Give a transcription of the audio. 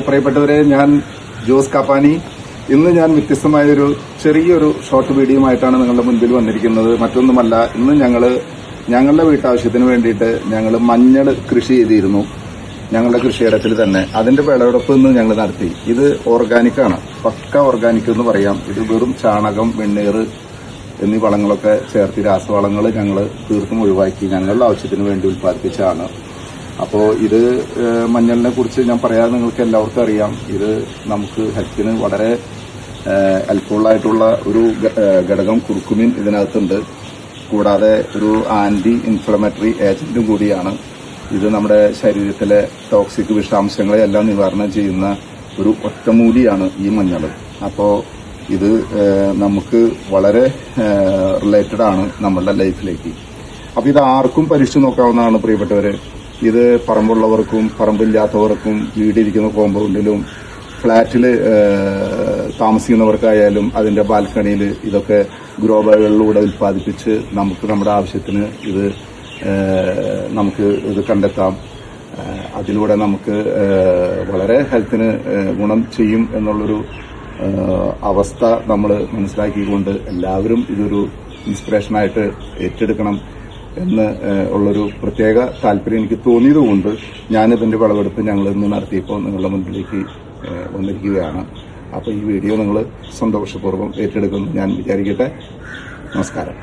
പ്രിയപ്പെട്ടവരെ, ഞാൻ ജോസ് കാപ്പാനി. ഇന്ന് ഞാൻ വ്യത്യസ്തമായൊരു ചെറിയൊരു ഷോർട്ട് വീഡിയോയുമായിട്ടാണ് നിങ്ങളുടെ മുൻപിൽ വന്നിരിക്കുന്നത്. മറ്റൊന്നുമല്ല, ഇന്ന് ഞങ്ങളുടെ വീട്ടാവശ്യത്തിന് വേണ്ടിയിട്ട് ഞങ്ങൾ മഞ്ഞൾ കൃഷി ചെയ്തിരുന്നു. ഞങ്ങളുടെ കൃഷിയിടത്തിൽ തന്നെ അതിന്റെ വിളവെടുപ്പ് ഇന്ന് ഞങ്ങൾ നടത്തി. ഇത് ഓർഗാനിക്കാണ്, പക്ക ഓർഗാനിക് എന്ന് പറയാം. ഇത് വെറും ചാണകം, വെണ്ണീർ എന്നീ വളങ്ങളൊക്കെ ചേർത്ത് രാസവളങ്ങൾ ഞങ്ങൾ തീർത്തും ഒഴിവാക്കി ഞങ്ങളുടെ ആവശ്യത്തിന് വേണ്ടി ഉൽപ്പാദിപ്പിച്ചതാണ്. അപ്പോൾ ഇത് മഞ്ഞളിനെ കുറിച്ച് ഞാൻ പറയാതെ നിങ്ങൾക്ക് എല്ലാവർക്കും അറിയാം. ഇത് നമുക്ക് ഹെൽത്തിന് വളരെ ഹെൽപ്ഫുള്ളായിട്ടുള്ള ഒരു ഘടകം കുർക്കുമിൻ ഇതിനകത്തുണ്ട്. കൂടാതെ ഒരു ആന്റി ഇൻഫ്ലമേറ്ററി ഏജന്റും കൂടിയാണ്. ഇത് നമ്മുടെ ശരീരത്തിലെ ടോക്സിക് വിഷാംശങ്ങളെ എല്ലാം നിവാരണം ചെയ്യുന്ന ഒരു ഒറ്റമൂലിയാണ് ഈ മഞ്ഞൾ. അപ്പോൾ ഇത് നമുക്ക് വളരെ റിലേറ്റഡ് ആണ് നമ്മളുടെ ലൈഫിലേക്ക്. അപ്പോൾ ഇത് ആർക്കും പരീക്ഷിച്ച് നോക്കാവുന്നതാണ് പ്രിയപ്പെട്ടവരെ. ഇത് പറമ്പുള്ളവർക്കും പറമ്പില്ലാത്തവർക്കും വീടിരിക്കുന്ന കോമ്പൗണ്ടിലും ഫ്ളാറ്റിൽ താമസിക്കുന്നവർക്കായാലും അതിന്റെ ബാൽക്കണിയിൽ ഇതൊക്കെ ഗ്രോ ബാഗുകളിലൂടെ ഉൽപ്പാദിപ്പിച്ച് നമുക്ക് നമ്മുടെ ആവശ്യത്തിന് നമുക്ക് ഇത് കണ്ടെത്താം. അതിലൂടെ നമുക്ക് വളരെ ഹെൽത്തിന് ഗുണം ചെയ്യും എന്നുള്ളൊരു അവസ്ഥ നമ്മൾ മനസ്സിലാക്കിക്കൊണ്ട് എല്ലാവരും ഇതൊരു ഇൻസ്പിറേഷനായിട്ട് ഏറ്റെടുക്കണം എന്ന് ഉള്ളൊരു പ്രത്യേക താല്പര്യം എനിക്ക് തോന്നിയതുകൊണ്ട് ഞാനിതിന്റെ വിളവെടുപ്പ് ഞങ്ങൾ ഇന്ന് നടത്തിയപ്പോൾ നിങ്ങളുടെ മുൻപിലേക്ക് വന്നിരിക്കുകയാണ്. അപ്പോൾ ഈ വീഡിയോ നിങ്ങൾ സന്തോഷപൂർവ്വം ഏറ്റെടുക്കുമെന്ന് ഞാൻ വിചാരിക്കട്ടെ. നമസ്കാരം.